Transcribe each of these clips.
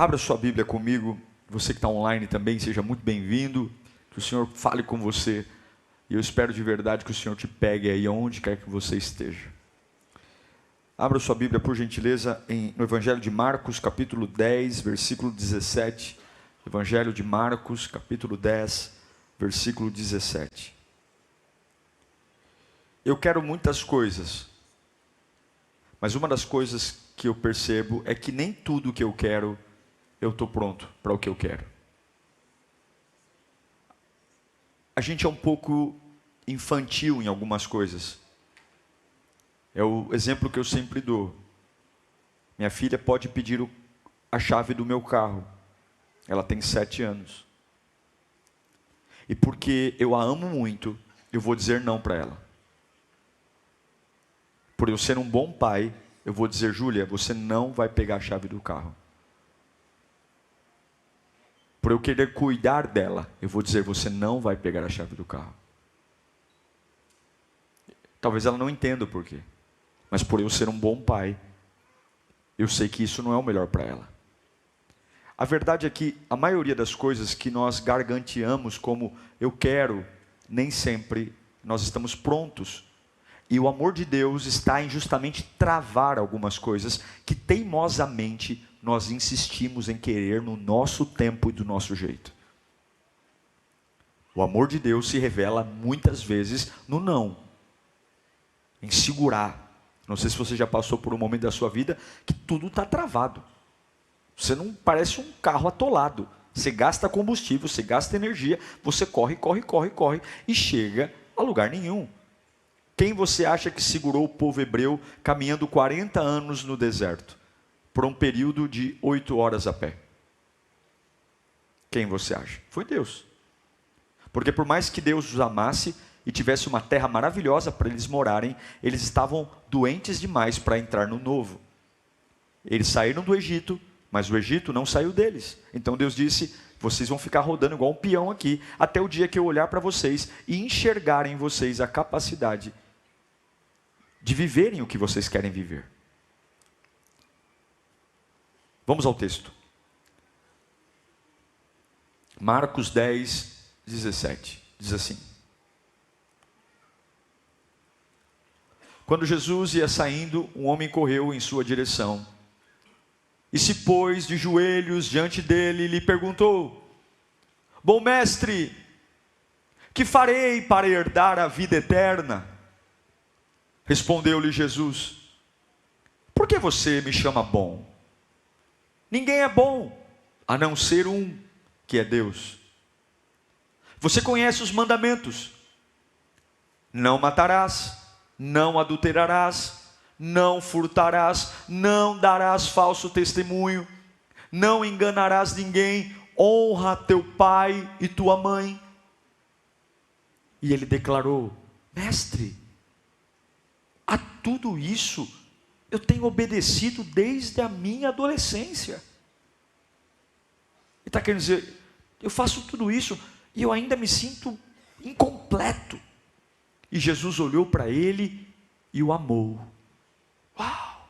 Abra sua Bíblia comigo, você que está online também, seja muito bem-vindo, que o Senhor fale com você, e eu espero de verdade que o Senhor te pegue aí onde quer que você esteja. Abra sua Bíblia, por gentileza, no Evangelho de Marcos, capítulo 10, versículo 17. Evangelho de Marcos, capítulo 10, versículo 17. Eu quero muitas coisas, mas uma das coisas que eu percebo é que nem tudo que eu quero, eu estou pronto para o que eu quero. A gente é um pouco infantil em algumas coisas. É o exemplo que eu sempre dou. Minha filha pode pedir a chave do meu carro. Ela tem 7 anos. E porque eu a amo muito, eu vou dizer não para ela. Por eu ser um bom pai, eu vou dizer: Júlia, você não vai pegar a chave do carro. Por eu querer cuidar dela, eu vou dizer: você não vai pegar a chave do carro. Talvez ela não entenda o porquê. Mas por eu ser um bom pai, eu sei que isso não é o melhor para ela. A verdade é que a maioria das coisas que nós garganteamos como eu quero, nem sempre nós estamos prontos. E o amor de Deus está em justamente travar algumas coisas que teimosamente nós insistimos em querer no nosso tempo e do nosso jeito. O amor de Deus se revela muitas vezes no não, em segurar. Não sei se você já passou por um momento da sua vida que tudo está travado. Você não parece um carro atolado. Você gasta combustível, você gasta energia, você corre e chega a lugar nenhum. Quem você acha que segurou o povo hebreu caminhando 40 anos no deserto, por um período de 8 horas a pé? Quem você acha? Foi Deus. Porque por mais que Deus os amasse e tivesse uma terra maravilhosa para eles morarem, eles estavam doentes demais para entrar no novo. Eles saíram do Egito, mas o Egito não saiu deles. Então Deus disse: vocês vão ficar rodando igual um peão aqui, até o dia que eu olhar para vocês e enxergar em vocês a capacidade de viverem o que vocês querem viver. Vamos ao texto. Marcos 10, 17. Diz assim: quando Jesus ia saindo, um homem correu em sua direção e se pôs de joelhos diante dele e lhe perguntou: bom mestre, que farei para herdar a vida eterna? Respondeu-lhe Jesus: por que você me chama bom? Ninguém é bom, a não ser um, que é Deus. Você conhece os mandamentos: não matarás, não adulterarás, não furtarás, não darás falso testemunho, não enganarás ninguém, honra teu pai e tua mãe. E ele declarou: mestre, a tudo isso eu tenho obedecido desde a minha adolescência. Ele está querendo dizer: eu faço tudo isso e eu ainda me sinto incompleto. E Jesus olhou para ele e o amou. Uau!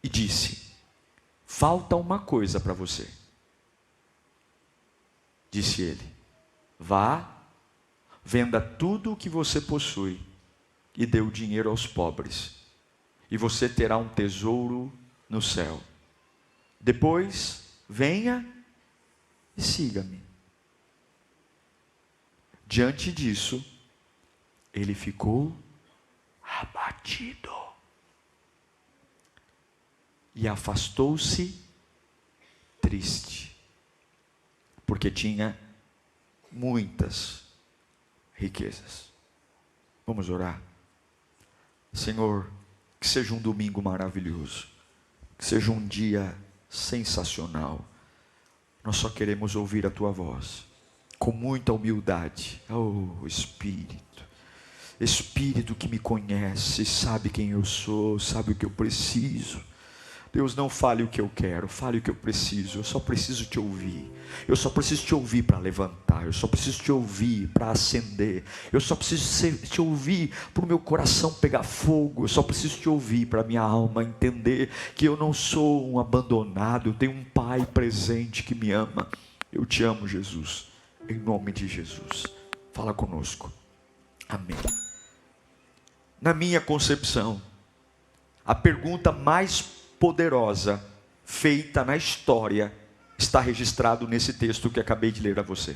E disse: falta uma coisa para você. Disse ele: vá, venda tudo o que você possui e dê o dinheiro aos pobres, e você terá um tesouro no céu. Depois, venha e siga-me. Diante disso, ele ficou abatido e afastou-se triste, porque tinha muitas riquezas. Vamos orar. Senhor, que seja um domingo maravilhoso, que seja um dia sensacional. Nós só queremos ouvir a tua voz com muita humildade. Oh Espírito, Espírito que me conhece, sabe quem eu sou, sabe o que eu preciso. Deus, não fale o que eu quero, fale o que eu preciso. Eu só preciso te ouvir. Eu só preciso te ouvir para levantar. Eu só preciso te ouvir para acender. Eu só preciso te ouvir para o meu coração pegar fogo. Eu só preciso te ouvir para minha alma entender que eu não sou um abandonado. Eu tenho um Pai presente que me ama. Eu te amo, Jesus. Em nome de Jesus. Fala conosco. Amém. Na minha concepção, a pergunta mais poderosa feita na história está registrado nesse texto que acabei de ler a você.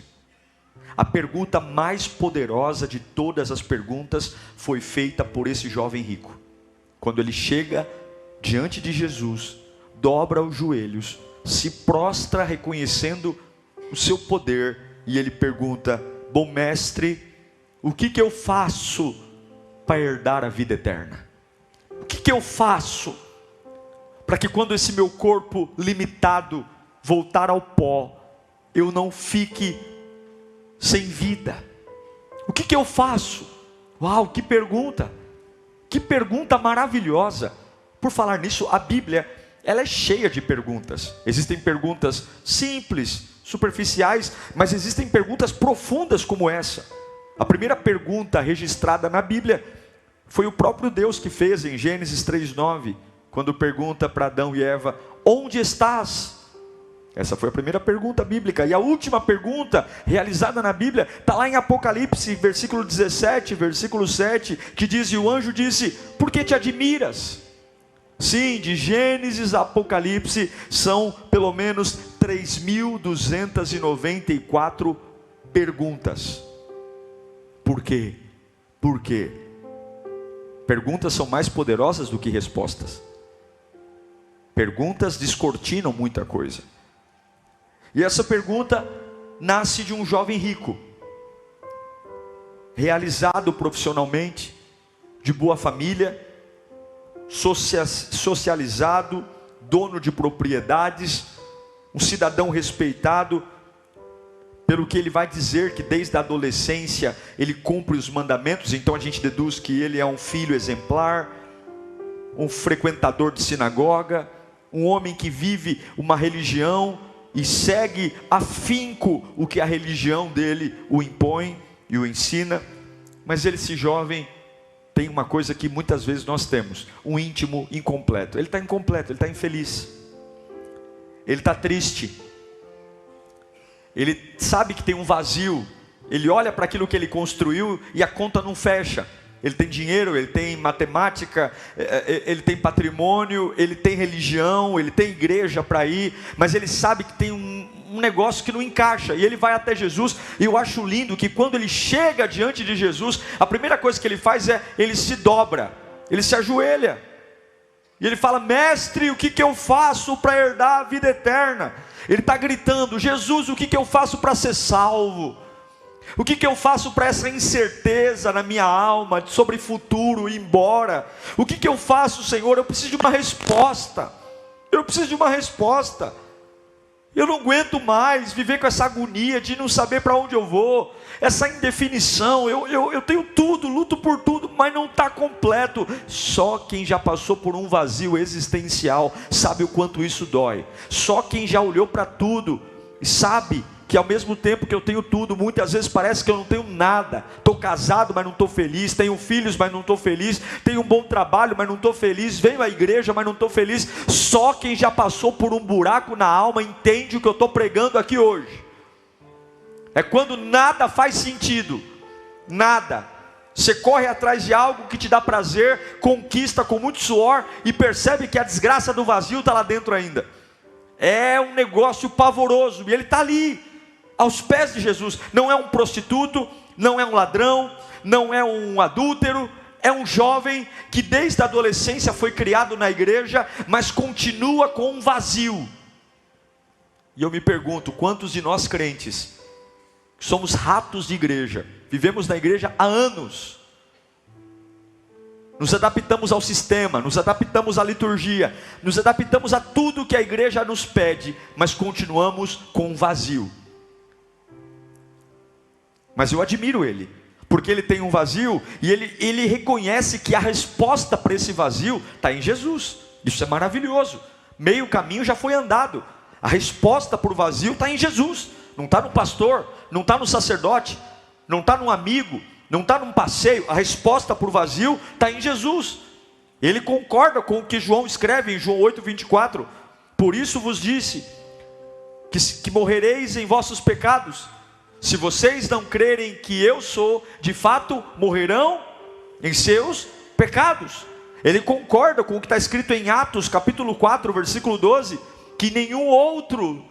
A pergunta mais poderosa de todas as perguntas foi feita por esse jovem rico. Quando ele chega diante de Jesus, dobra os joelhos, se prostra reconhecendo o seu poder, e ele pergunta: bom mestre, o que eu faço para herdar a vida eterna? O que eu faço para que quando esse meu corpo limitado voltar ao pó, eu não fique sem vida? O que eu faço? Uau, que pergunta! Que pergunta maravilhosa! Por falar nisso, a Bíblia, ela é cheia de perguntas. Existem perguntas simples, superficiais, mas existem perguntas profundas como essa. A primeira pergunta registrada na Bíblia foi o próprio Deus que fez em Gênesis 3:9, quando pergunta para Adão e Eva: onde estás? Essa foi a primeira pergunta bíblica. E a última pergunta realizada na Bíblia está lá em Apocalipse, versículo 17, versículo 7, que diz: e o anjo disse: por que te admiras? Sim, de Gênesis a Apocalipse são pelo menos 3.294 perguntas. Por quê? Por quê? Perguntas são mais poderosas do que respostas. Perguntas descortinam muita coisa. E essa pergunta nasce de um jovem rico, realizado profissionalmente, de boa família, socializado, dono de propriedades, um cidadão respeitado, pelo que ele vai dizer que desde a adolescência ele cumpre os mandamentos. Então a gente deduz que ele é um filho exemplar, um frequentador de sinagoga, um homem que vive uma religião e segue afinco o que a religião dele o impõe e o ensina. Mas esse jovem tem uma coisa que muitas vezes nós temos: um íntimo incompleto. Ele está incompleto, ele está infeliz, ele está triste, ele sabe que tem um vazio, ele olha para aquilo que ele construiu e a conta não fecha. Ele tem dinheiro, ele tem matemática, ele tem patrimônio, ele tem religião, ele tem igreja para ir, mas ele sabe que tem um negócio que não encaixa, e ele vai até Jesus. E eu acho lindo que quando ele chega diante de Jesus, a primeira coisa que ele faz é, ele se dobra, ele se ajoelha, e ele fala: mestre, o que eu faço para herdar a vida eterna? Ele está gritando: Jesus, o que eu faço para ser salvo? O que eu faço para essa incerteza na minha alma sobre futuro ir embora? O que eu faço, Senhor? Eu preciso de uma resposta. Eu preciso de uma resposta. Eu não aguento mais viver com essa agonia de não saber para onde eu vou, essa indefinição. Eu tenho tudo, luto por tudo, mas não está completo. Só quem já passou por um vazio existencial sabe o quanto isso dói. Só quem já olhou para tudo e sabe que ao mesmo tempo que eu tenho tudo, muitas vezes parece que eu não tenho nada. Estou casado, mas não estou feliz. Tenho filhos, mas não estou feliz. Tenho um bom trabalho, mas não estou feliz. Venho à igreja, mas não estou feliz. Só quem já passou por um buraco na alma entende o que eu estou pregando aqui hoje. É quando nada faz sentido. Nada. Você corre atrás de algo que te dá prazer, conquista com muito suor e percebe que a desgraça do vazio está lá dentro ainda. É um negócio pavoroso. E ele está ali, aos pés de Jesus. Não é um prostituto, não é um ladrão, não é um adúltero, é um jovem que desde a adolescência foi criado na igreja, mas continua com um vazio. E eu me pergunto, quantos de nós crentes somos ratos de igreja, vivemos na igreja há anos, nos adaptamos ao sistema, nos adaptamos à liturgia, nos adaptamos a tudo que a igreja nos pede, mas continuamos com um vazio. Mas eu admiro ele, porque ele tem um vazio, e ele reconhece que a resposta para esse vazio está em Jesus. Isso é maravilhoso. meio caminho já foi andado. A resposta para o vazio está em Jesus, não está no pastor, não está no sacerdote, não está num amigo, não está num passeio. A resposta para o vazio está em Jesus. Ele concorda com o que João escreve em João 8:24. Por isso vos disse que morrereis em vossos pecados. Se vocês não crerem que eu sou, de fato morrerão em seus pecados. Ele concorda com o que está escrito em Atos capítulo 4, versículo 12, que nenhum outro,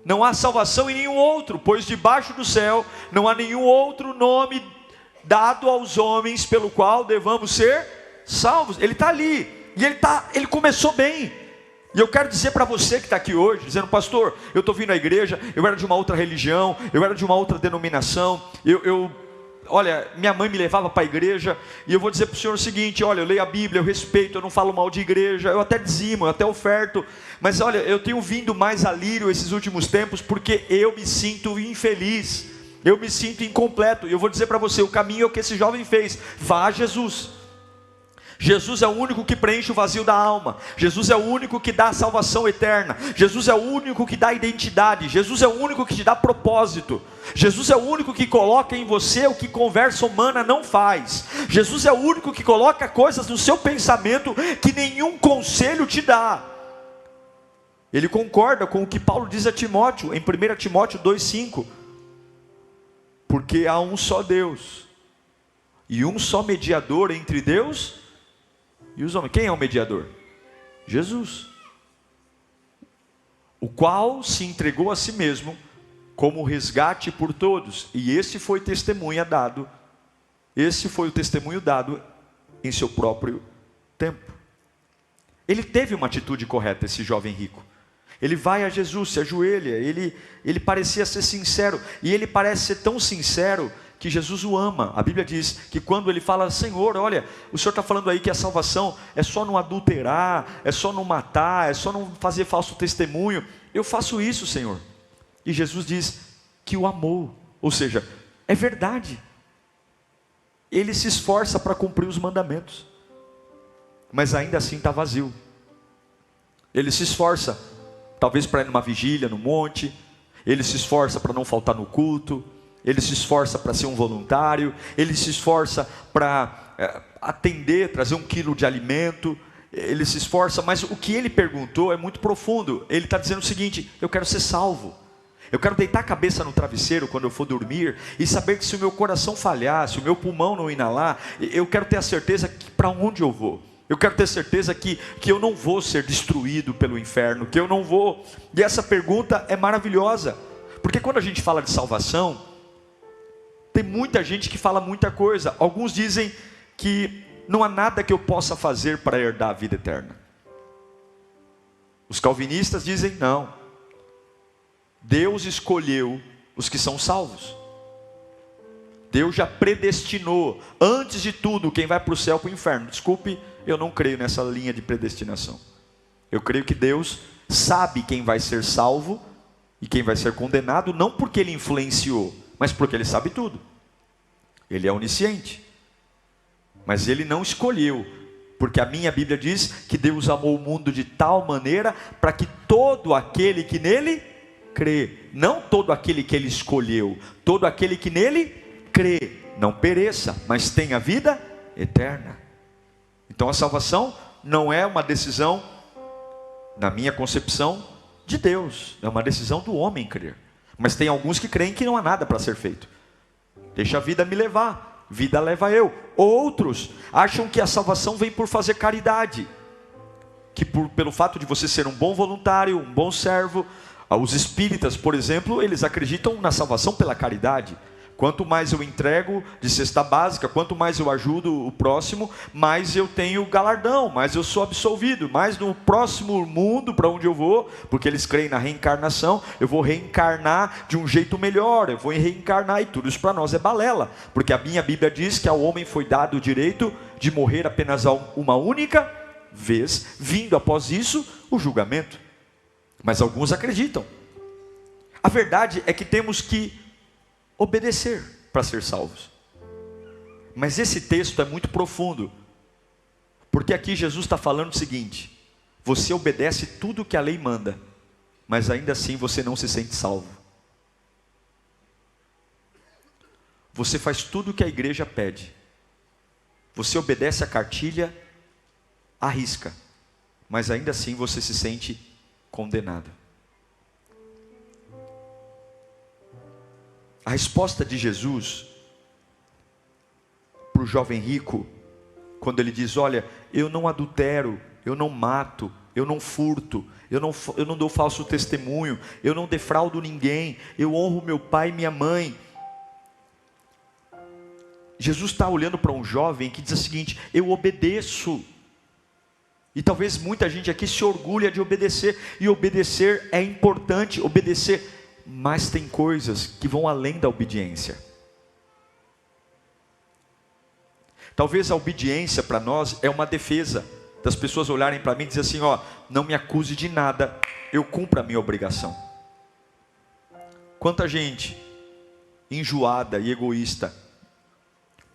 não há salvação em nenhum outro, pois debaixo do céu não há nenhum outro nome dado aos homens pelo qual devamos ser salvos. Ele está ali, e ele começou bem. E eu quero dizer para você que está aqui hoje, dizendo: pastor, eu estou vindo à igreja, eu era de uma outra religião, eu era de uma outra denominação, olha, minha mãe me levava para a igreja, e eu vou dizer para o senhor o seguinte: olha, eu leio a Bíblia, eu respeito, eu não falo mal de igreja, eu até dizimo, eu até oferto, mas olha, eu tenho vindo mais a Lírio esses últimos tempos, porque eu me sinto infeliz, eu me sinto incompleto. E eu vou dizer para você, o caminho é o que esse jovem fez: vá a Jesus. Jesus é o único que preenche o vazio da alma. Jesus é o único que dá a salvação eterna. Jesus é o único que dá identidade. Jesus é o único que te dá propósito. Jesus é o único que coloca em você o que conversa humana não faz. Jesus é o único que coloca coisas no seu pensamento que nenhum conselho te dá. Ele concorda com o que Paulo diz a Timóteo, em 1 Timóteo 2,5. Porque há um só Deus, e um só mediador entre Deus e os homens. Quem é o mediador? Jesus, o qual se entregou a si mesmo como resgate por todos, e esse foi o testemunho dado em seu próprio tempo. Ele teve uma atitude correta, esse jovem rico. Ele vai a Jesus, se ajoelha, ele parecia ser sincero, e ele parece ser tão sincero que Jesus o ama. A Bíblia diz que quando ele fala: Senhor, olha, o Senhor está falando aí que a salvação é só não adulterar, é só não matar, é só não fazer falso testemunho. Eu faço isso, Senhor. E Jesus diz que o amou, ou seja, é verdade. Ele se esforça para cumprir os mandamentos, mas ainda assim está vazio. Ele se esforça, talvez para ir numa vigília no monte, ele se esforça para não faltar no culto, ele se esforça para ser um voluntário, ele se esforça para atender, trazer 1 quilo de alimento, ele se esforça, mas o que ele perguntou é muito profundo. Ele está dizendo o seguinte: eu quero ser salvo, eu quero deitar a cabeça no travesseiro quando eu for dormir, e saber que se o meu coração falhar, se o meu pulmão não inalar, eu quero ter a certeza que para onde eu vou, eu quero ter certeza que eu não vou ser destruído pelo inferno, que eu não vou. E essa pergunta é maravilhosa, porque quando a gente fala de salvação, tem muita gente que fala muita coisa. Alguns dizem que não há nada que eu possa fazer para herdar a vida eterna. Os calvinistas dizem não, Deus escolheu os que são salvos. Deus já predestinou, antes de tudo, quem vai para o céu ou para o inferno. Desculpe, eu não creio nessa linha de predestinação. Eu creio que Deus sabe quem vai ser salvo e quem vai ser condenado, não porque Ele influenciou, mas porque Ele sabe tudo. Ele é onisciente, mas Ele não escolheu, porque a minha Bíblia diz que Deus amou o mundo de tal maneira para que todo aquele que nele crê, não todo aquele que Ele escolheu, todo aquele que nele crê, não pereça, mas tenha vida eterna. Então a salvação não é uma decisão, na minha concepção, de Deus, é uma decisão do homem crer. Mas tem alguns que creem que não há nada para ser feito. Deixa a vida me levar, vida leva eu. Outros acham que a salvação vem por fazer caridade, que pelo fato de você ser um bom voluntário, um bom servo. Os espíritas, por exemplo, eles acreditam na salvação pela caridade. Quanto mais eu entrego de cesta básica, quanto mais eu ajudo o próximo, mais eu tenho galardão, mais eu sou absolvido, mais no próximo mundo para onde eu vou, porque eles creem na reencarnação, eu vou reencarnar de um jeito melhor, eu vou reencarnar, e tudo isso para nós é balela, porque a minha Bíblia diz que ao homem foi dado o direito de morrer apenas uma única vez, vindo após isso o julgamento. Mas alguns acreditam. A verdade é que temos que obedecer para ser salvos. Mas esse texto é muito profundo, porque aqui Jesus está falando o seguinte: você obedece tudo que a lei manda, mas ainda assim você não se sente salvo. Você faz tudo o que a igreja pede. Você obedece a cartilha à risca, mas ainda assim você se sente condenado. A resposta de Jesus para o jovem rico, quando ele diz: olha, eu não adultero, eu não mato, eu não furto, eu não dou falso testemunho, eu não defraudo ninguém, eu honro meu pai e minha mãe. Jesus está olhando para um jovem que diz o seguinte: eu obedeço. E talvez muita gente aqui se orgulha de obedecer, e obedecer é importante, obedecer, mas tem coisas que vão além da obediência. Talvez a obediência para nós é uma defesa, das pessoas olharem para mim e dizer assim: ó, não me acuse de nada, eu cumpro a minha obrigação. Quanta gente enjoada e egoísta,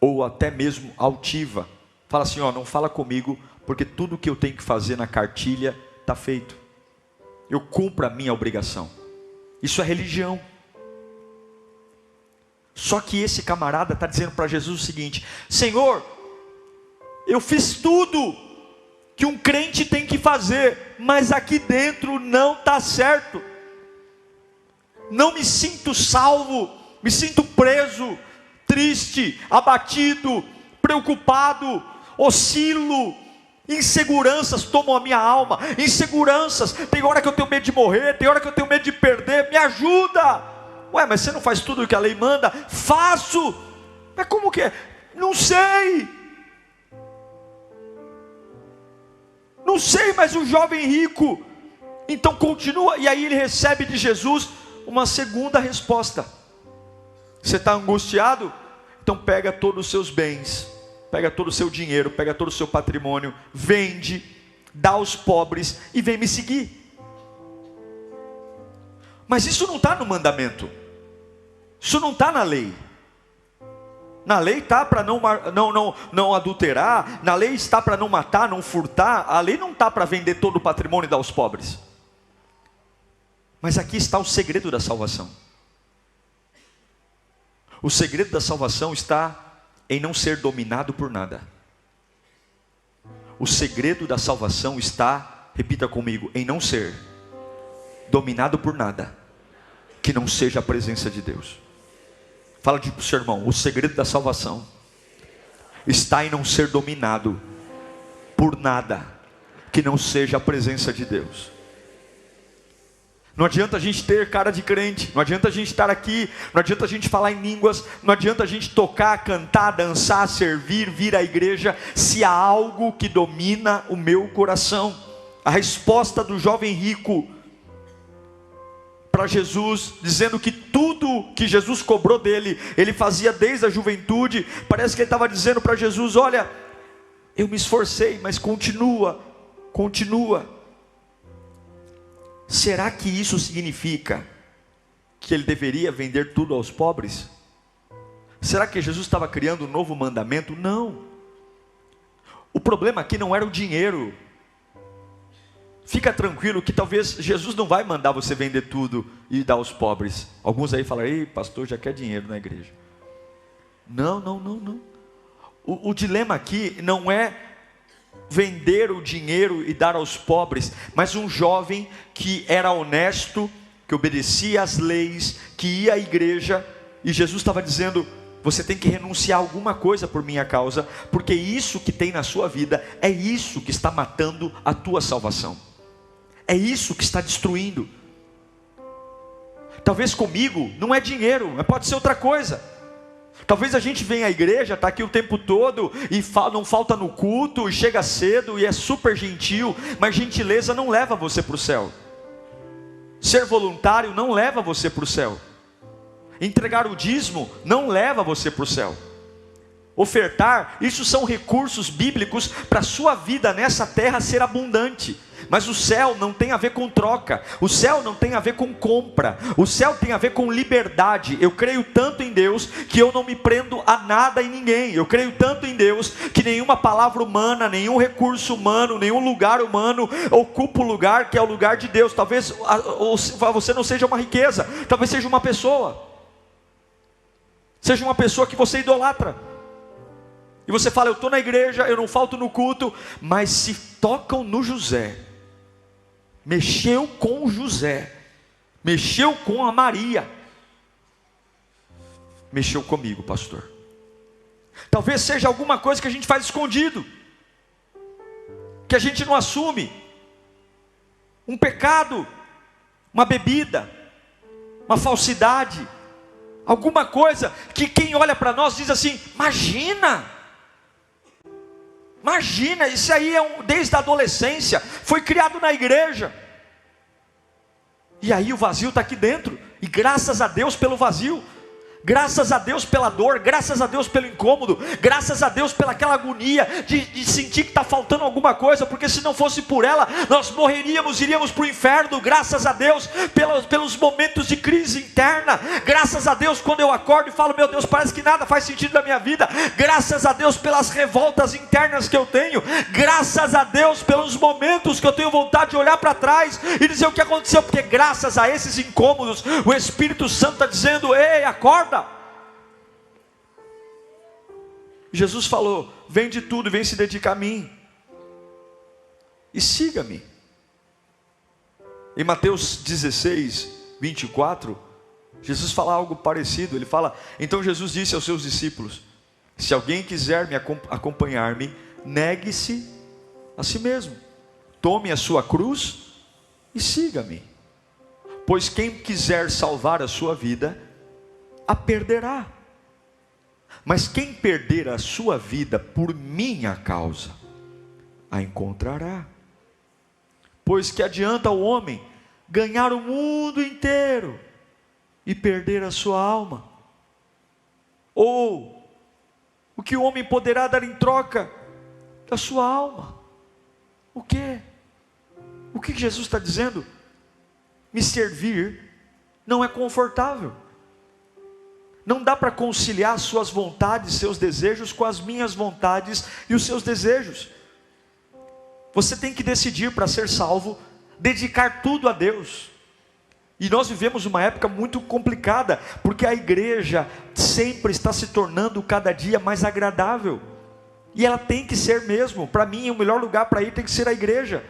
ou até mesmo altiva, fala assim: ó, não fala comigo, porque tudo que eu tenho que fazer na cartilha está feito, eu cumpro a minha obrigação. Isso é religião. Só que esse camarada está dizendo para Jesus o seguinte: Senhor, eu fiz tudo que um crente tem que fazer, mas aqui dentro não está certo, não me sinto salvo, me sinto preso, triste, abatido, preocupado, oscilo, inseguranças tomam a minha alma, inseguranças, tem hora que eu tenho medo de morrer, tem hora que eu tenho medo de perder, me ajuda. Ué, mas você não faz tudo o que a lei manda? Faço. Mas como que é? Não sei, mas o jovem rico, então continua, e aí ele recebe de Jesus uma segunda resposta. Você está angustiado? Então pega todos os seus bens, pega todo o seu dinheiro, pega todo o seu patrimônio, vende, dá aos pobres e vem me seguir. Mas isso não está no mandamento, isso não está na lei. Na lei está para não adulterar, na lei está para não matar, não furtar, a lei não está para vender todo o patrimônio e dar aos pobres. Mas aqui está o segredo da salvação. O segredo da salvação está em não ser dominado por nada. O segredo da salvação está, repita comigo, em não ser dominado por nada que não seja a presença de Deus. Fala para o seu irmão: o segredo da salvação está em não ser dominado por nada que não seja a presença de Deus. Não adianta a gente ter cara de crente, não adianta a gente estar aqui, não adianta a gente falar em línguas, não adianta a gente tocar, cantar, dançar, servir, vir à igreja, se há algo que domina o meu coração. A resposta do jovem rico para Jesus, dizendo que tudo que Jesus cobrou dele, ele fazia desde a juventude, parece que ele estava dizendo para Jesus: olha, eu me esforcei, mas continua. Será que isso significa que ele deveria vender tudo aos pobres? Será que Jesus estava criando um novo mandamento? Não. O problema aqui não era o dinheiro. Fica tranquilo que talvez Jesus não vai mandar você vender tudo e dar aos pobres. Alguns aí falam: ei, pastor, já quer dinheiro na igreja. Não. O dilema aqui não é vender o dinheiro e dar aos pobres, mas um jovem que era honesto, que obedecia às leis, que ia à igreja, e Jesus estava dizendo: você tem que renunciar a alguma coisa por minha causa, porque isso que tem na sua vida, é isso que está matando a tua salvação, é isso que está destruindo. Talvez comigo não é dinheiro, mas pode ser outra coisa. Talvez a gente venha à igreja, está aqui o tempo todo, e não falta no culto, e chega cedo, e é super gentil, mas gentileza não leva você para o céu. Ser voluntário não leva você para o céu. Entregar o dízimo não leva você para o céu. Ofertar, isso são recursos bíblicos para a sua vida nessa terra ser abundante. Mas o céu não tem a ver com troca, o céu não tem a ver com compra, o céu tem a ver com liberdade. Eu creio tanto em Deus que eu não me prendo a nada e ninguém. Eu creio tanto em Deus que nenhuma palavra humana, nenhum recurso humano, nenhum lugar humano ocupa o lugar que é o lugar de Deus. Talvez você não seja uma riqueza, talvez seja uma pessoa, que você idolatra. E você fala, eu estou na igreja, eu não falto no culto, mas se tocam no José, mexeu com o José, mexeu com a Maria, mexeu comigo, pastor. Talvez seja alguma coisa que a gente faz escondido, que a gente não assume, um pecado, uma bebida, uma falsidade, alguma coisa que quem olha para nós diz assim, imagina, isso aí desde a adolescência, foi criado na igreja, e aí o vazio está aqui dentro, e graças a Deus pelo vazio, graças a Deus pela dor, graças a Deus pelo incômodo, graças a Deus pelaquela agonia de sentir que está faltando alguma coisa, porque se não fosse por ela, nós morreríamos, iríamos para o inferno. Graças a Deus pelos momentos de crise interna, graças a Deus quando eu acordo e falo, meu Deus, parece que nada faz sentido na minha vida, graças a Deus pelas revoltas internas que eu tenho, graças a Deus pelos momentos que eu tenho vontade de olhar para trás e dizer o que aconteceu, porque graças a esses incômodos, o Espírito Santo está dizendo, ei, acorda. Jesus falou, vende tudo e vem se dedicar a mim, e siga-me. Em Mateus 16, 24, Jesus fala algo parecido. Ele fala, então Jesus disse aos seus discípulos, se alguém quiser acompanhar-me, negue-se a si mesmo, tome a sua cruz e siga-me, pois quem quiser salvar a sua vida, a perderá, mas quem perder a sua vida por minha causa, a encontrará. Pois que adianta o homem ganhar o mundo inteiro e perder a sua alma? Ou o que o homem poderá dar em troca da sua alma? O quê? O que Jesus está dizendo? Me servir não é confortável. Não dá para conciliar suas vontades, seus desejos com as minhas vontades e os seus desejos. Você tem que decidir, para ser salvo, dedicar tudo a Deus. E nós vivemos uma época muito complicada, porque a igreja sempre está se tornando cada dia mais agradável. E ela tem que ser mesmo. Para mim, o melhor lugar para ir tem que ser a igreja.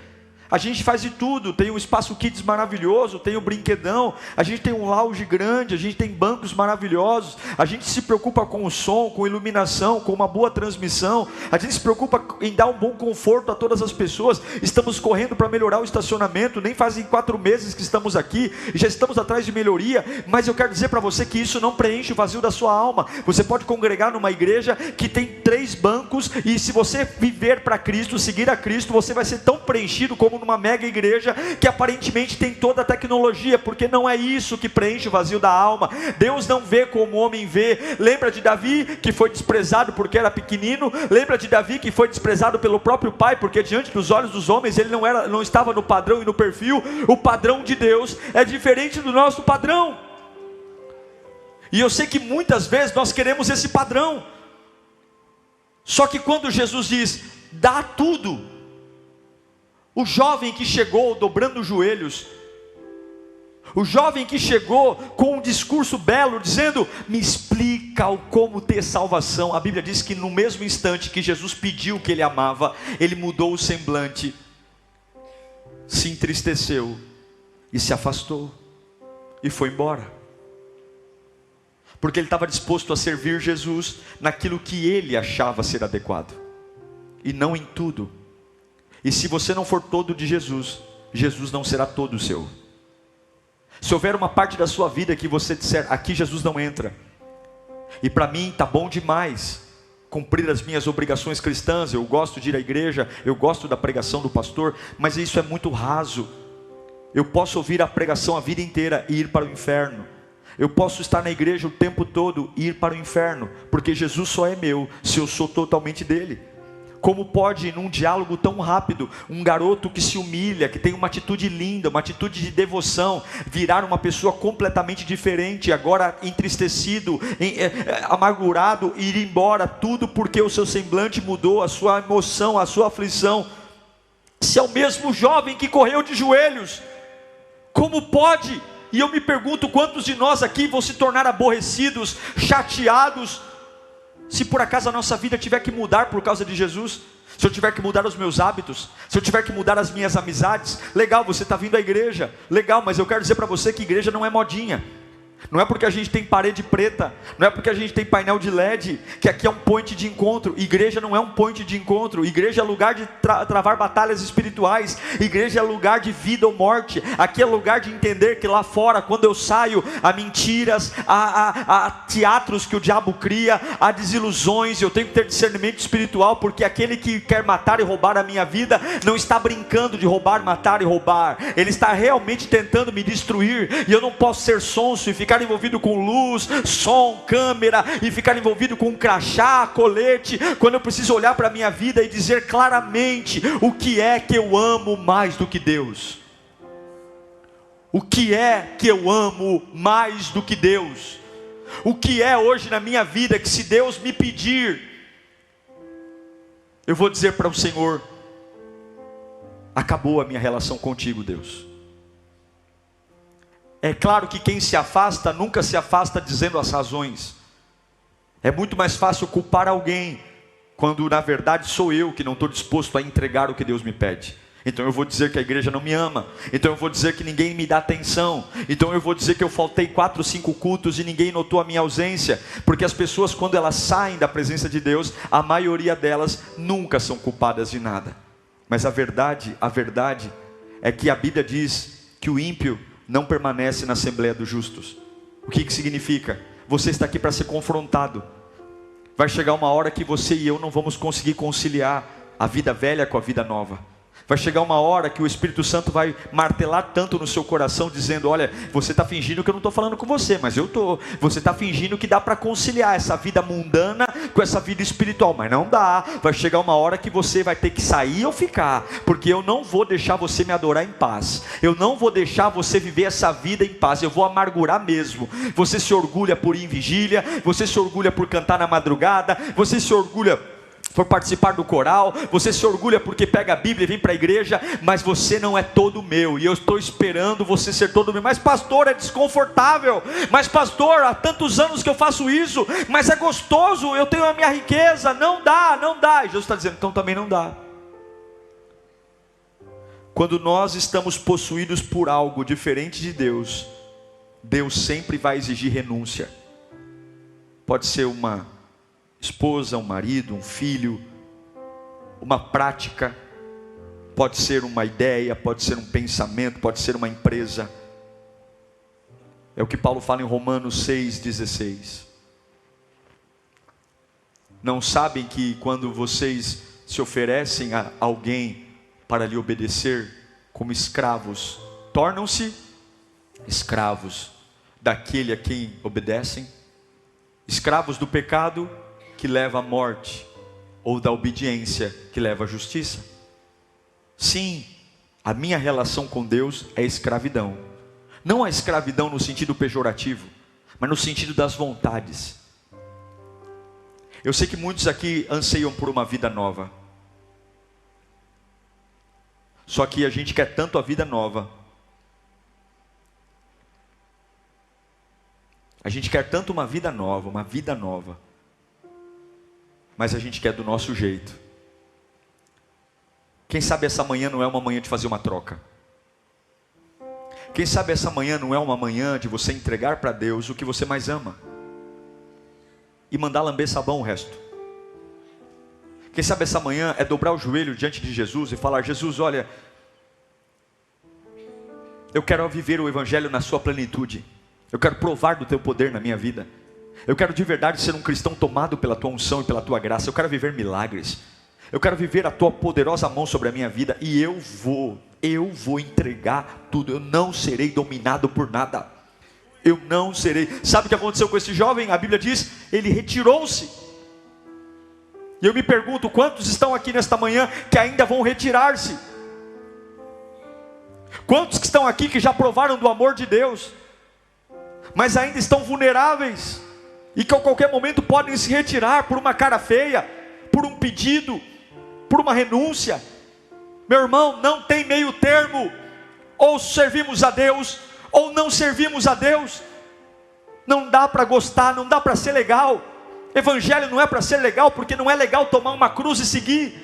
A gente faz de tudo, tem um espaço kids maravilhoso, tem um brinquedão, a gente tem um lounge grande, a gente tem bancos maravilhosos, a gente se preocupa com o som, com iluminação, com uma boa transmissão, a gente se preocupa em dar um bom conforto a todas as pessoas. Estamos correndo para melhorar o estacionamento, nem fazem 4 meses que estamos aqui, e já estamos atrás de melhoria, mas eu quero dizer para você que isso não preenche o vazio da sua alma. Você pode congregar numa igreja que tem 3 bancos, e se você viver para Cristo, seguir a Cristo, você vai ser tão preenchido como numa mega igreja que aparentemente tem toda a tecnologia, porque não é isso que preenche o vazio da alma. Deus não vê como o homem vê. Lembra de Davi, que foi desprezado porque era pequenino? Lembra de Davi, que foi desprezado pelo próprio pai, porque diante dos olhos dos homens ele não estava no padrão e no perfil. O padrão de Deus é diferente do nosso padrão, e eu sei que muitas vezes nós queremos esse padrão. Só que quando Jesus diz, dá tudo, o jovem que chegou dobrando os joelhos, o jovem que chegou com um discurso belo, dizendo, me explica como ter salvação. A Bíblia diz que no mesmo instante que Jesus pediu que ele amava, ele mudou o semblante, se entristeceu e se afastou e foi embora, porque ele estava disposto a servir Jesus naquilo que ele achava ser adequado, e não em tudo. E se você não for todo de Jesus, Jesus não será todo seu. Se houver uma parte da sua vida que você disser, aqui Jesus não entra, e para mim está bom demais cumprir as minhas obrigações cristãs, eu gosto de ir à igreja, eu gosto da pregação do pastor, mas isso é muito raso. Eu posso ouvir a pregação a vida inteira e ir para o inferno. Eu posso estar na igreja o tempo todo e ir para o inferno, porque Jesus só é meu se eu sou totalmente dele. Como pode, num diálogo tão rápido, um garoto que se humilha, que tem uma atitude linda, uma atitude de devoção, virar uma pessoa completamente diferente, agora entristecido, amargurado, e ir embora, tudo porque o seu semblante mudou, a sua emoção, a sua aflição? Se é o mesmo jovem que correu de joelhos, como pode? E eu me pergunto, quantos de nós aqui vão se tornar aborrecidos, chateados, se por acaso a nossa vida tiver que mudar por causa de Jesus? Se eu tiver que mudar os meus hábitos, se eu tiver que mudar as minhas amizades? Legal, você está vindo à igreja, legal, mas eu quero dizer para você que igreja não é modinha. Não é porque a gente tem parede preta, não é porque a gente tem painel de LED, que aqui é um point de encontro. Igreja não é um point de encontro. Igreja é lugar de travar batalhas espirituais. Igreja é lugar de vida ou morte. Aqui é lugar de entender que lá fora, quando eu saio, há mentiras, há teatros que o diabo cria, há desilusões. Eu tenho que ter discernimento espiritual, porque aquele que quer matar e roubar a minha vida não está brincando de roubar, matar e roubar. Ele está realmente tentando me destruir. E eu não posso ser sonso e ficar envolvido com luz, som, câmera, e ficar envolvido com crachá, colete, quando eu preciso olhar para a minha vida e dizer claramente o que é que eu amo mais do que Deus. O que é que eu amo mais do que Deus? O que é hoje na minha vida que, se Deus me pedir, eu vou dizer para o Senhor: acabou a minha relação contigo, Deus. É claro que quem se afasta, nunca se afasta dizendo as razões. É muito mais fácil culpar alguém, quando na verdade sou eu que não estou disposto a entregar o que Deus me pede. Então eu vou dizer que a igreja não me ama. Então eu vou dizer que ninguém me dá atenção. Então eu vou dizer que eu faltei 4, 5 cultos e ninguém notou a minha ausência. Porque as pessoas, quando elas saem da presença de Deus, a maioria delas nunca são culpadas de nada. Mas a verdade é que a Bíblia diz que o ímpio não permanece na Assembleia dos Justos. O que significa? Você está aqui para ser confrontado. Vai chegar uma hora que você e eu não vamos conseguir conciliar a vida velha com a vida nova. Vai chegar uma hora que o Espírito Santo vai martelar tanto no seu coração, dizendo: olha, você está fingindo que eu não estou falando com você, mas eu estou. Você está fingindo que dá para conciliar essa vida mundana com essa vida espiritual, mas não dá. Vai chegar uma hora que você vai ter que sair ou ficar, porque eu não vou deixar você me adorar em paz. Eu não vou deixar você viver essa vida em paz. Eu vou amargurar mesmo. Você se orgulha por ir em vigília, você se orgulha por cantar na madrugada, você se orgulha por participar do coral, você se orgulha porque pega a Bíblia e vem para a igreja, mas você não é todo meu, e eu estou esperando você ser todo meu. Mas pastor, é desconfortável. Mas pastor, há tantos anos que eu faço isso, mas é gostoso, eu tenho a minha riqueza. Não dá, não dá. E Jesus está dizendo: então também não dá. Quando nós estamos possuídos por algo diferente de Deus, Deus sempre vai exigir renúncia. Pode ser uma esposa, um marido, um filho, uma prática, pode ser uma ideia, pode ser um pensamento, pode ser uma empresa. É o que Paulo fala em Romanos 6,16. Não sabem que quando vocês se oferecem a alguém para lhe obedecer, como escravos, tornam-se escravos daquele a quem obedecem? Escravos do pecado que leva à morte, ou da obediência que leva à justiça? Sim, a minha relação com Deus é escravidão. Não a escravidão no sentido pejorativo, mas no sentido das vontades. Eu sei que muitos aqui anseiam por uma vida nova. Só que a gente quer tanto a vida nova. A gente quer tanto uma vida nova, mas a gente quer do nosso jeito. Quem sabe essa manhã não é uma manhã de fazer uma troca? Quem sabe essa manhã não é uma manhã de você entregar para Deus o que você mais ama e mandar lamber sabão o resto? Quem sabe essa manhã é dobrar o joelho diante de Jesus e falar: Jesus, olha, eu quero viver o Evangelho na sua plenitude. Eu quero provar do teu poder na minha vida. Eu quero de verdade ser um cristão tomado pela tua unção e pela tua graça. Eu quero viver milagres. Eu quero viver a tua poderosa mão sobre a minha vida. E eu vou entregar tudo. Eu não serei dominado por nada. Eu não serei. Sabe o que aconteceu com esse jovem? A Bíblia diz: ele retirou-se. E eu me pergunto, quantos estão aqui nesta manhã que ainda vão retirar-se? Quantos que estão aqui que já provaram do amor de Deus, mas ainda estão vulneráveis, e que a qualquer momento podem se retirar por uma cara feia, por um pedido, por uma renúncia? Meu irmão, não tem meio termo. Ou servimos a Deus, ou não servimos a Deus. Não dá para gostar, não dá para ser legal. Evangelho não é para ser legal, porque não é legal tomar uma cruz e seguir.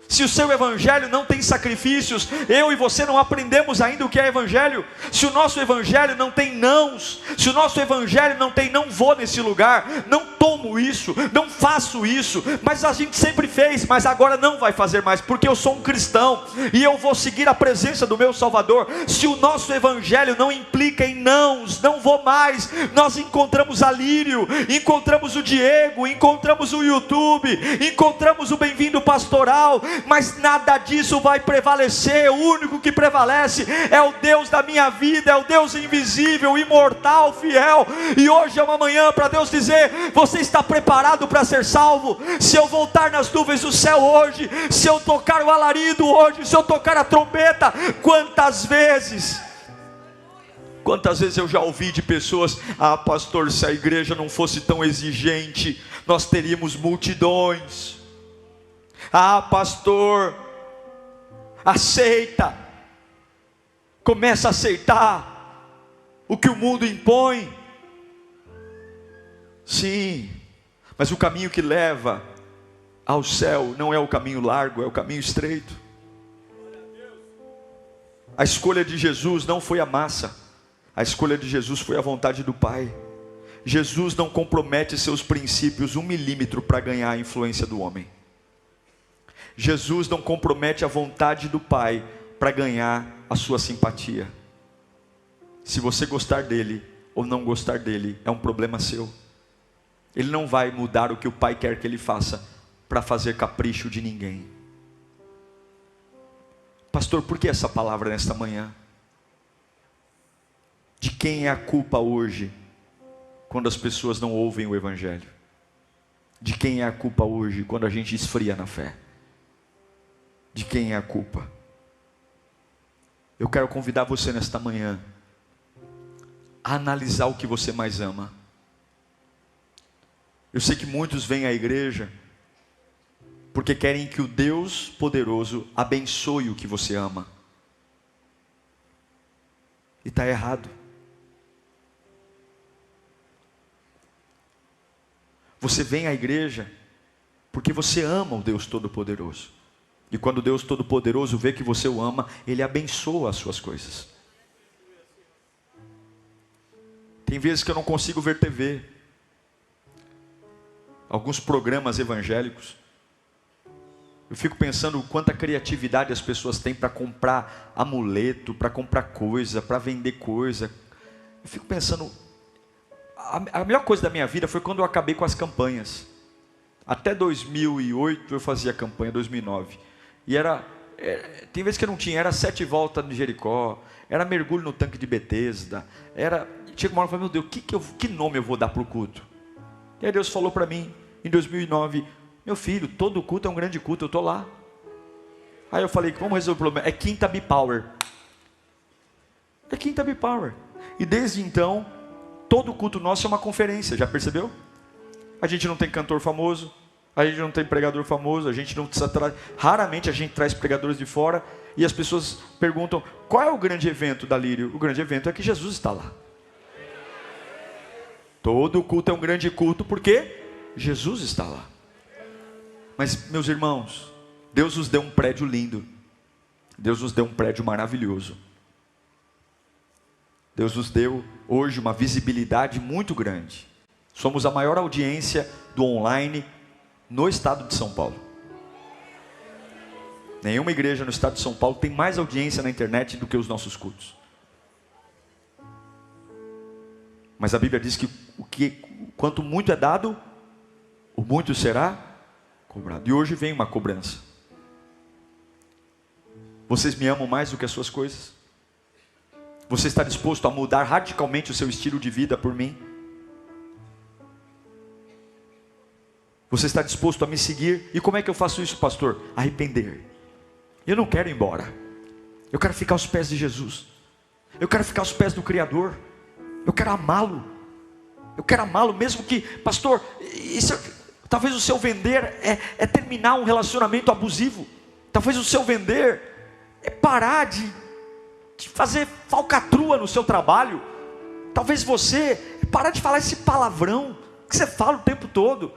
Se o seu evangelho não tem sacrifícios, eu e você não aprendemos ainda o que é evangelho. Se o nosso evangelho não tem nãos, se o nosso evangelho não tem não vou nesse lugar, não tomo isso, não faço isso, mas a gente sempre fez, mas agora não vai fazer mais, porque eu sou um cristão, e eu vou seguir a presença do meu Salvador. Se o nosso evangelho não implica em nãos, não vou mais, nós encontramos a Lírio, encontramos o Diego, encontramos o YouTube, encontramos o Bem-vindo Pastoral, mas nada disso vai prevalecer. O único que prevalece é o Deus da minha vida, é o Deus invisível, imortal, fiel. E hoje é uma manhã para Deus dizer: você está preparado para ser salvo? Se eu voltar nas nuvens do céu hoje, se eu tocar o alarido hoje, se eu tocar a trombeta, quantas vezes eu já ouvi de pessoas: ah, pastor, se a igreja não fosse tão exigente, nós teríamos multidões. Ah, pastor, aceita, começa a aceitar o que o mundo impõe. Sim, mas o caminho que leva ao céu não é o caminho largo, é o caminho estreito. A escolha de Jesus não foi a massa, a escolha de Jesus foi a vontade do Pai. Jesus não compromete seus princípios 1 milímetro para ganhar a influência do homem. Jesus não compromete a vontade do Pai para ganhar a sua simpatia. Se você gostar dele ou não gostar dele, é um problema seu. Ele não vai mudar o que o Pai quer que ele faça para fazer capricho de ninguém. Pastor, por que essa palavra nesta manhã? De quem é a culpa hoje, quando as pessoas não ouvem o Evangelho? De quem é a culpa hoje, quando a gente esfria na fé? De quem é a culpa? Eu quero convidar você nesta manhã a analisar o que você mais ama. Eu sei que muitos vêm à igreja porque querem que o Deus poderoso abençoe o que você ama. E está errado. Você vem à igreja porque você ama o Deus Todo-Poderoso. E quando Deus Todo-Poderoso vê que você o ama, Ele abençoa as suas coisas. Tem vezes que eu não consigo ver TV. Alguns programas evangélicos. Eu fico pensando quanta criatividade as pessoas têm para comprar amuleto, para comprar coisa, para vender coisa. Eu fico pensando, a melhor coisa da minha vida foi quando eu acabei com as campanhas. Até 2008 eu fazia campanha, 2009. E tem vezes que eu não tinha, era 7 voltas de Jericó, era mergulho no tanque de Betesda, chega uma hora e fala: meu Deus, que nome eu vou dar para o culto? E aí Deus falou para mim, em 2009, meu filho, todo culto é um grande culto, eu estou lá. Aí eu falei: vamos resolver o problema, é Quinta B-Power. É Quinta B-Power. E desde então, todo culto nosso é uma conferência, já percebeu? A gente não tem cantor famoso, a gente não tem pregador famoso, a gente não traz, raramente a gente traz pregadores de fora, e as pessoas perguntam: qual é o grande evento da Lírio? O grande evento é que Jesus está lá. Todo culto é um grande culto porque Jesus está lá. Mas, meus irmãos, Deus nos deu um prédio lindo, Deus nos deu um prédio maravilhoso, Deus nos deu hoje uma visibilidade muito grande. Somos a maior audiência do online no estado de São Paulo. Nenhuma igreja no estado de São Paulo tem mais audiência na internet do que os nossos cultos. Mas a Bíblia diz que quanto muito é dado, o muito será cobrado. E hoje vem uma cobrança. Vocês me amam mais do que as suas coisas? Você está disposto a mudar radicalmente o seu estilo de vida por mim? Você está disposto a me seguir? E como é que eu faço isso, pastor? Arrepender. Eu não quero ir embora. Eu quero ficar aos pés de Jesus. Eu quero ficar aos pés do Criador. Eu quero amá-lo. Eu quero amá-lo, mesmo que, pastor, talvez o seu vender é terminar um relacionamento abusivo. Talvez o seu vender é parar de fazer falcatrua no seu trabalho. Talvez você parar de falar esse palavrão que você fala o tempo todo,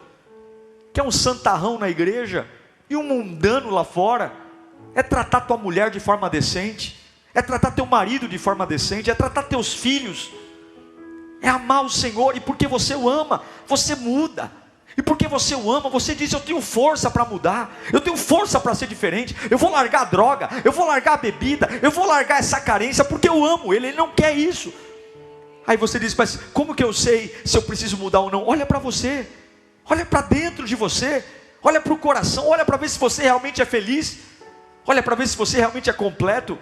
que é um santarrão na igreja e um mundano lá fora. É tratar tua mulher de forma decente, é tratar teu marido de forma decente, é tratar teus filhos, é amar o Senhor. E porque você o ama, você muda. E porque você o ama, você diz: eu tenho força para mudar, eu tenho força para ser diferente, eu vou largar a droga, eu vou largar a bebida, eu vou largar essa carência, porque eu amo Ele, Ele não quer isso. Aí você diz: mas como que eu sei se eu preciso mudar ou não? Olha para você, olha para dentro de você, olha para o coração, olha para ver se você realmente é feliz, olha para ver se você realmente é completo.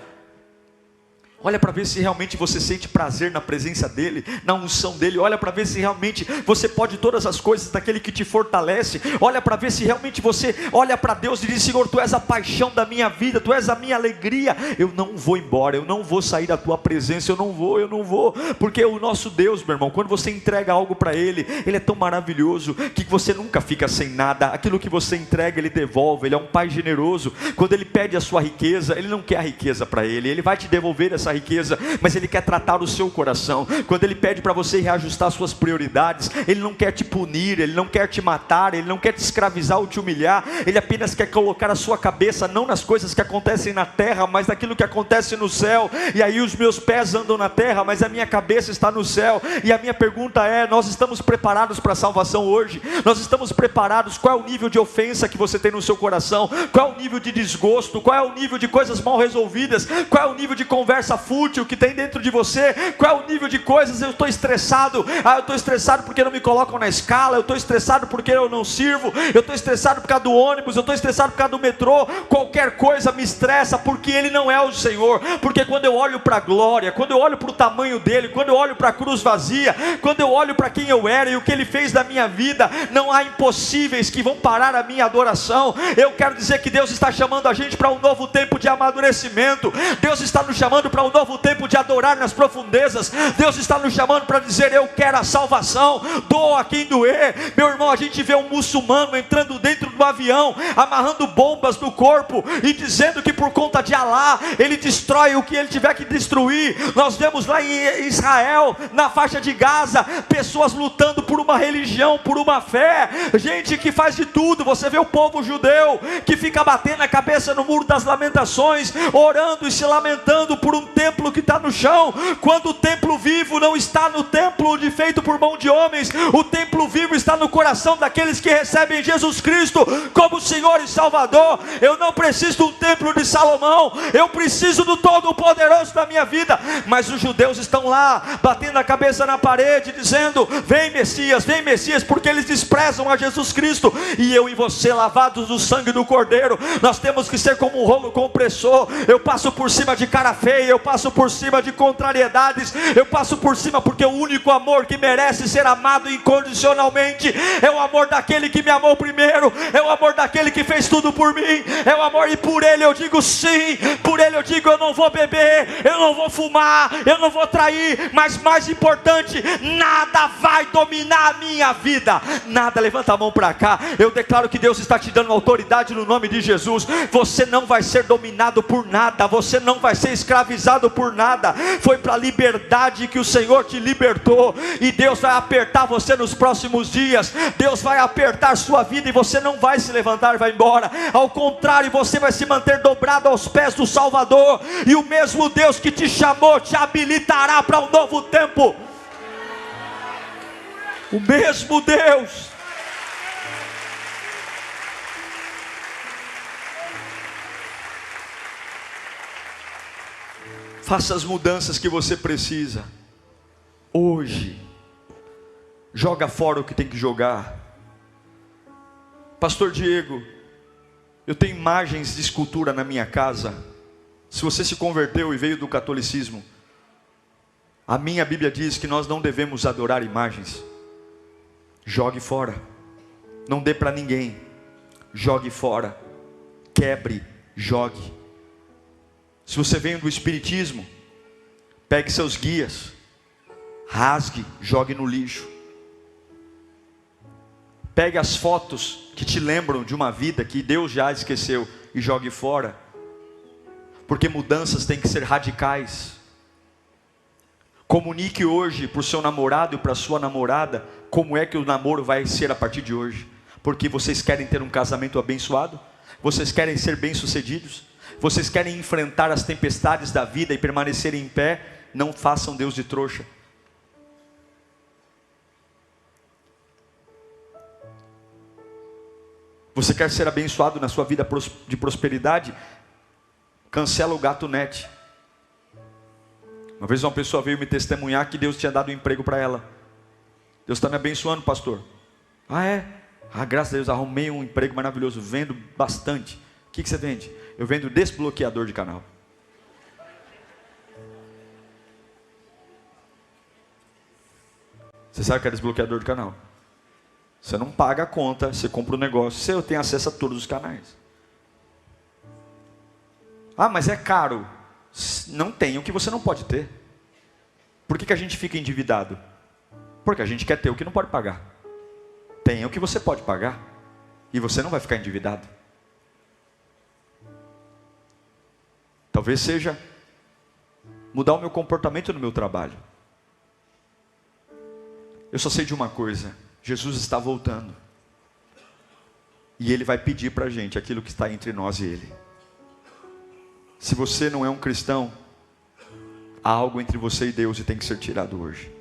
Olha para ver se realmente você sente prazer na presença dEle, na unção dEle. Olha para ver se realmente você pode todas as coisas daquele que te fortalece. Olha para ver se realmente você olha para Deus e diz: Senhor, Tu és a paixão da minha vida, Tu és a minha alegria. Eu não vou embora, eu não vou sair da Tua presença, eu não vou. Porque o nosso Deus, meu irmão, quando você entrega algo para Ele, Ele é tão maravilhoso que você nunca fica sem nada. Aquilo que você entrega, Ele devolve. Ele é um Pai generoso. Quando Ele pede a sua riqueza, Ele não quer a riqueza para Ele, Ele vai te devolver essa riqueza, mas Ele quer tratar o seu coração. Quando Ele pede para você reajustar suas prioridades, Ele não quer te punir, Ele não quer te matar, Ele não quer te escravizar ou te humilhar. Ele apenas quer colocar a sua cabeça não nas coisas que acontecem na terra, mas naquilo que acontece no céu. E aí os meus pés andam na terra, mas a minha cabeça está no céu. E a minha pergunta é: nós estamos preparados para a salvação hoje? Nós estamos preparados? Qual é o nível de ofensa que você tem no seu coração? Qual é o nível de desgosto? Qual é o nível de coisas mal resolvidas? Qual é o nível de conversa fútil que tem dentro de você? Qual é o nível de coisas? Eu estou estressado. Eu estou estressado porque não me colocam na escala. Eu estou estressado porque eu não sirvo. Eu estou estressado por causa do ônibus. Eu estou estressado por causa do metrô. Qualquer coisa me estressa, porque Ele não é o Senhor. Porque quando eu olho para a glória, quando eu olho para o tamanho dEle, quando eu olho para a cruz vazia, quando eu olho para quem eu era e o que Ele fez da minha vida, não há impossíveis que vão parar a minha adoração. Eu quero dizer que Deus está chamando a gente para um novo tempo de amadurecimento. Deus está nos chamando para um novo tempo de adorar nas profundezas. Deus está nos chamando para dizer: eu quero a salvação, doa quem doer. Meu irmão, a gente vê um muçulmano entrando dentro do avião, amarrando bombas no corpo e dizendo que por conta de Alá, ele destrói o que ele tiver que destruir. Nós vemos lá em Israel, na faixa de Gaza, pessoas lutando por uma religião, por uma fé, gente que faz de tudo. Você vê o povo judeu que fica batendo a cabeça no muro das lamentações, orando e se lamentando por um templo que está no chão, quando o templo vivo não está no templo feito por mão de homens. O templo vivo está no coração daqueles que recebem Jesus Cristo como Senhor e Salvador. Eu não preciso de um templo de Salomão, eu preciso do Todo-Poderoso da minha vida. Mas os judeus estão lá, batendo a cabeça na parede, dizendo: vem Messias, porque eles desprezam a Jesus Cristo. E eu e você, lavados do sangue do Cordeiro, nós temos que ser como um rolo compressor. Eu passo por cima de cara feia, eu passo por cima de contrariedades, eu passo por cima, porque o único amor que merece ser amado incondicionalmente é o amor daquele que me amou primeiro, é o amor daquele que fez tudo por mim, é o amor. E por Ele eu digo sim, por Ele eu digo: eu não vou beber, eu não vou fumar, eu não vou trair, mas mais importante, nada vai dominar a minha vida, nada. Levanta a mão para cá, eu declaro que Deus está te dando autoridade no nome de Jesus. Você não vai ser dominado por nada, você não vai ser escravizado por nada. Foi para a liberdade que o Senhor te libertou, e Deus vai apertar você nos próximos dias. Deus vai apertar sua vida e você não vai se levantar e vai embora. Ao contrário, você vai se manter dobrado aos pés do Salvador, e o mesmo Deus que te chamou te habilitará para um novo tempo. O mesmo Deus. Faça as mudanças que você precisa hoje. Joga fora o que tem que jogar. Pastor Diego, eu tenho imagens de escultura na minha casa. Se você se converteu e veio do catolicismo, a minha Bíblia diz que nós não devemos adorar imagens. Jogue fora. Não dê para ninguém. Jogue fora. Quebre, jogue. Se você vem do espiritismo, pegue seus guias, rasgue, jogue no lixo. Pegue as fotos que te lembram de uma vida que Deus já esqueceu e jogue fora. Porque mudanças têm que ser radicais. Comunique hoje para o seu namorado e para a sua namorada como é que o namoro vai ser a partir de hoje. Porque vocês querem ter um casamento abençoado? Vocês querem ser bem-sucedidos? Vocês querem enfrentar as tempestades da vida e permanecer em pé? Não façam Deus de trouxa. Você quer ser abençoado na sua vida de prosperidade? Cancela o gato net. Uma vez uma pessoa veio me testemunhar que Deus tinha dado um emprego para ela. Deus está me abençoando, pastor. Ah, é? Ah, graças a Deus, arrumei um emprego maravilhoso, vendo bastante. O que você vende? Eu vendo desbloqueador de canal. Você sabe o que é desbloqueador de canal? Você não paga a conta, você compra um negócio, você tem acesso a todos os canais. Ah, mas é caro. Não tem o que você não pode ter. Por que a gente fica endividado? Porque a gente quer ter o que não pode pagar. Tenha o que você pode pagar, e você não vai ficar endividado. Talvez seja mudar o meu comportamento no meu trabalho. Eu só sei de uma coisa: Jesus está voltando, e Ele vai pedir para a gente aquilo que está entre nós e Ele. Se você não é um cristão, há algo entre você e Deus e tem que ser tirado hoje.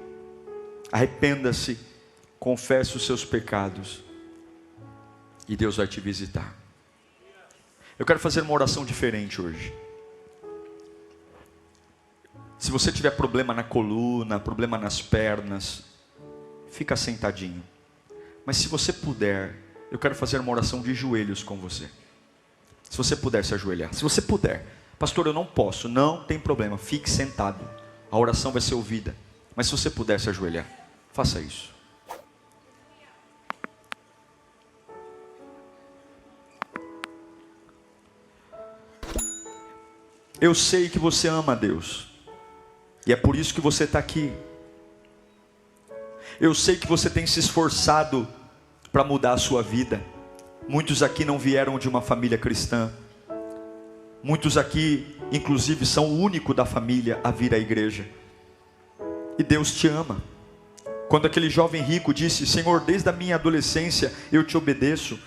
Arrependa-se, confesse os seus pecados, e Deus vai te visitar. Eu quero fazer uma oração diferente hoje. Se você tiver problema na coluna, problema nas pernas, fica sentadinho. Mas se você puder, eu quero fazer uma oração de joelhos com você. Se você puder se ajoelhar. Se você puder. Pastor, eu não posso. Não tem problema, fique sentado. A oração vai ser ouvida. Mas se você puder se ajoelhar, faça isso. Eu sei que você ama a Deus, e é por isso que você está aqui. Eu sei que você tem se esforçado para mudar a sua vida. Muitos aqui não vieram de uma família cristã. Muitos aqui, inclusive, são o único da família a vir à igreja. E Deus te ama. Quando aquele jovem rico disse: Senhor, desde a minha adolescência eu te obedeço,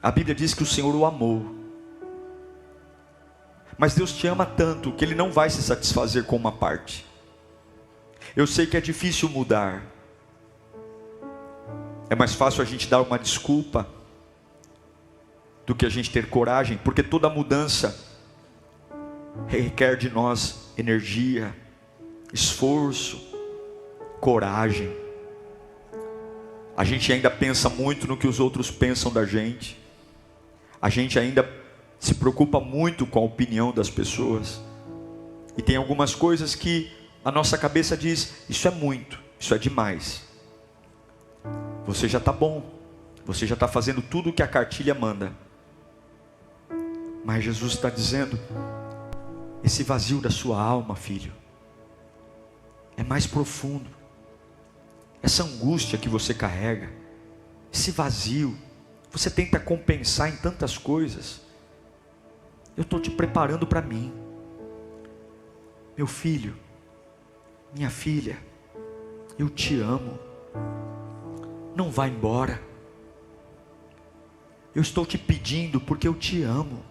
a Bíblia diz que o Senhor o amou. Mas Deus te ama tanto que Ele não vai se satisfazer com uma parte. Eu sei que é difícil mudar. É mais fácil a gente dar uma desculpa do que a gente ter coragem, porque toda mudança requer de nós energia, esforço, coragem. A gente ainda pensa muito no que os outros pensam da gente. A gente ainda se preocupa muito com a opinião das pessoas. E tem algumas coisas que a nossa cabeça diz: isso é muito, isso é demais. Você já está bom, você já está fazendo tudo o que a cartilha manda. Mas Jesus está dizendo: esse vazio da sua alma, filho, é mais profundo. Essa angústia que você carrega, esse vazio, você tenta compensar em tantas coisas. Eu estou te preparando para mim. Meu filho, minha filha, eu te amo. Não vá embora. Eu estou te pedindo porque eu te amo.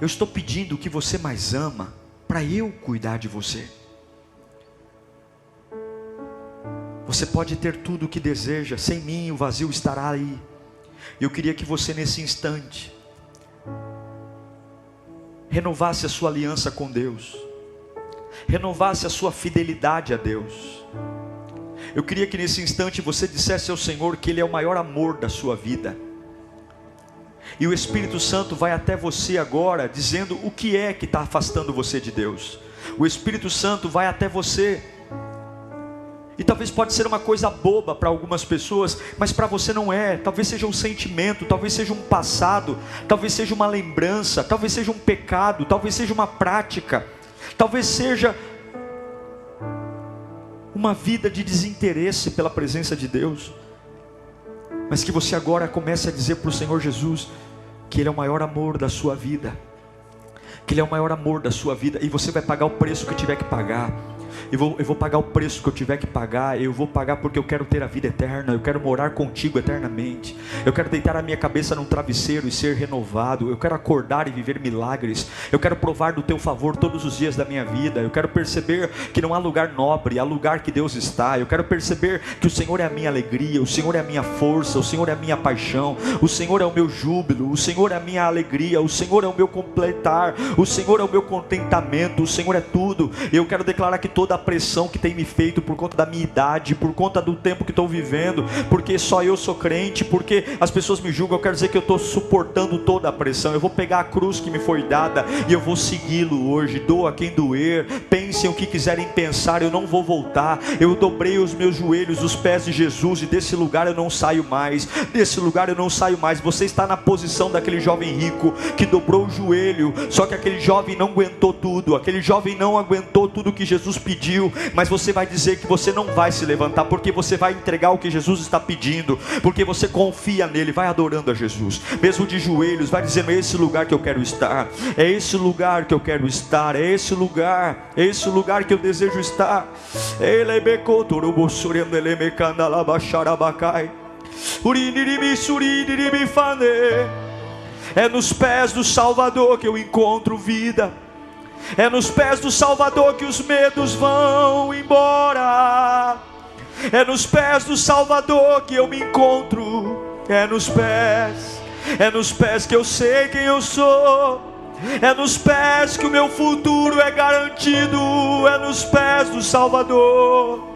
Eu estou pedindo o que você mais ama, para eu cuidar de você. Você pode ter tudo o que deseja, sem mim o vazio estará aí. Eu queria que você nesse instante renovasse a sua aliança com Deus, renovasse a sua fidelidade a Deus. Eu queria que nesse instante você dissesse ao Senhor que Ele é o maior amor da sua vida. E o Espírito Santo vai até você agora, dizendo o que é que está afastando você de Deus. O Espírito Santo vai até você E talvez pode ser uma coisa boba para algumas pessoas, mas para você não é. Talvez seja um sentimento, talvez seja um passado, talvez seja uma lembrança, talvez seja um pecado, talvez seja uma prática, talvez seja uma vida de desinteresse pela presença de Deus. Mas que você agora comece a dizer para o Senhor Jesus que Ele é o maior amor da sua vida, que Ele é o maior amor da sua vida, e você vai pagar o preço que tiver que pagar. Eu vou pagar o preço que eu tiver que pagar. Eu vou pagar porque eu quero ter a vida eterna. Eu quero morar contigo eternamente. Eu quero deitar a minha cabeça num travesseiro e ser renovado. Eu quero acordar e viver milagres. Eu quero provar do teu favor todos os dias da minha vida. Eu quero perceber que não há lugar nobre, há lugar que Deus está. Eu quero perceber que o Senhor é a minha alegria, o Senhor é a minha força, o Senhor é a minha paixão, o Senhor é o meu júbilo, o Senhor é a minha alegria, o Senhor é o meu completar, o Senhor é o meu contentamento, o Senhor é tudo. Eu quero declarar que toda a pressão que tem me feito por conta da minha idade, por conta do tempo que estou vivendo, porque só eu sou crente, porque as pessoas me julgam, eu quero dizer que eu estou suportando toda a pressão. Eu vou pegar a cruz que me foi dada e eu vou segui-lo hoje. Doa quem doer, pensem o que quiserem pensar, eu não vou voltar. Eu dobrei os meus joelhos, os pés de Jesus, e desse lugar eu não saio mais, desse lugar eu não saio mais. Você está na posição daquele jovem rico que dobrou o joelho, só que aquele jovem não aguentou tudo, aquele jovem não aguentou tudo que Jesus pediu, mas você vai dizer que você não vai se levantar, porque você vai entregar o que Jesus está pedindo, porque você confia nele. Vai adorando a Jesus, mesmo de joelhos, vai dizendo: é esse lugar que eu quero estar, é esse lugar que eu quero estar, é esse lugar que eu desejo estar. É nos pés do Salvador que eu encontro vida. É nos pés do Salvador que os medos vão embora. É nos pés do Salvador que eu me encontro. É nos pés que eu sei quem eu sou. É nos pés que o meu futuro é garantido. É nos pés do Salvador.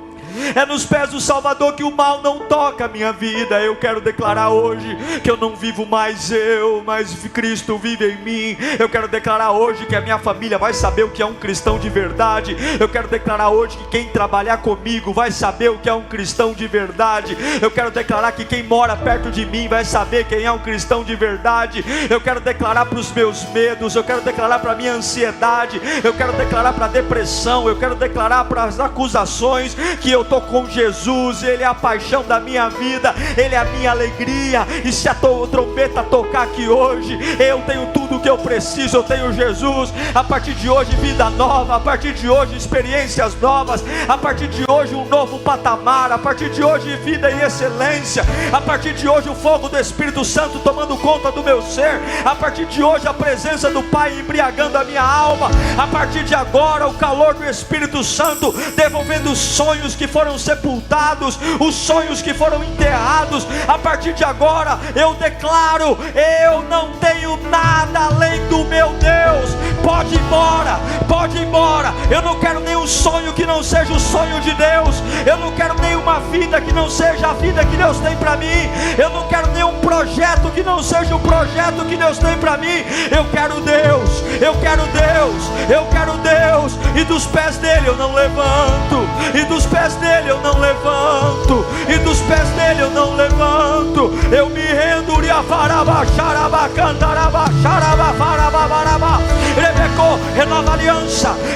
É nos pés do Salvador que o mal não toca a minha vida. Eu quero declarar hoje que eu não vivo mais eu, mas Cristo vive em mim. Eu quero declarar hoje que a minha família vai saber o que é um cristão de verdade. Eu quero declarar hoje que quem trabalhar comigo vai saber o que é um cristão de verdade. Eu quero declarar que quem mora perto de mim vai saber quem é um cristão de verdade. Eu quero declarar para os meus medos, eu quero declarar para a minha ansiedade, eu quero declarar para a depressão, eu quero declarar para as acusações que eu estou com Jesus. Ele é a paixão da minha vida, Ele é a minha alegria. E se a trombeta tocar aqui hoje, eu tenho tudo o que eu preciso. Eu tenho Jesus. A partir de hoje, vida nova. A partir de hoje, experiências novas. A partir de hoje, um novo patamar. A partir de hoje, vida e excelência. A partir de hoje, o fogo do Espírito Santo tomando conta do meu ser. A partir de hoje, a presença do Pai embriagando a minha alma. A partir de agora, o calor do Espírito Santo devolvendo os sonhos que foram sepultados, os sonhos que foram enterrados. A partir de agora eu declaro: eu não tenho nada além do meu Deus. Pode ir embora, pode ir embora. Eu não quero nenhum sonho que não seja o sonho de Deus. Eu não quero nenhuma vida que não seja a vida que Deus tem para mim. Eu não quero nenhum projeto que não seja o projeto que Deus tem para mim. Eu quero Deus, eu quero Deus, eu quero Deus. E dos pés dele eu não levanto, e dos pés dele eu não levanto, e dos pés dele eu não levanto. Eu me rendo.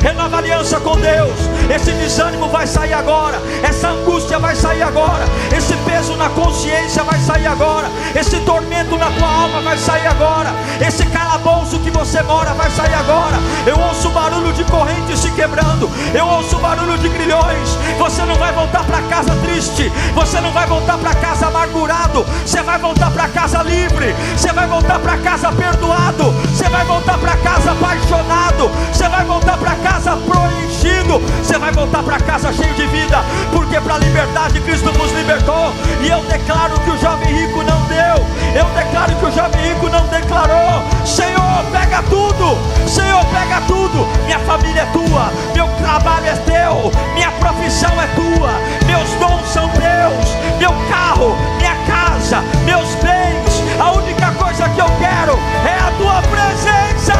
Renova aliança com Deus. Esse desânimo vai sair agora, essa angústia vai sair agora, esse peso na consciência vai sair agora, esse tormento na tua alma vai sair agora, esse calabouço que você mora vai sair agora. Eu ouço o barulho de correntes se quebrando, eu ouço o barulho de grilhões. Você não vai voltar para casa triste, você não vai voltar para casa amargurado, você vai voltar para casa livre, você vai voltar para casa perdoado, você vai voltar para casa apaixonado, você vai voltar para casa preenchido, você vai voltar para casa cheio de vida, porque para a liberdade Cristo nos libertou. E eu declaro que o jovem rico não deu, eu declaro que o jovem rico não declarou: Senhor, pega tudo, Senhor, pega tudo. Minha família é tua, meu trabalho é teu, minha profissão é tua, meus dons são teus, meu carro, minha casa, meus bens. A única coisa que eu quero é a tua presença,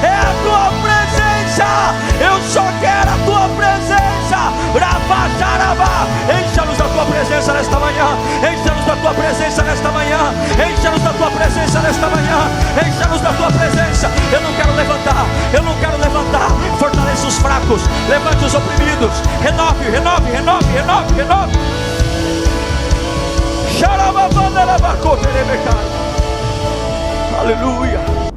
é a tua presença. Eu só quero a tua presença. Ravajarabá, presença nesta manhã. Encha-nos da tua presença. Eu não quero levantar, eu não quero levantar. Fortaleça os fracos, levante os oprimidos. Renove, renove, renove, renove, renove. Aleluia.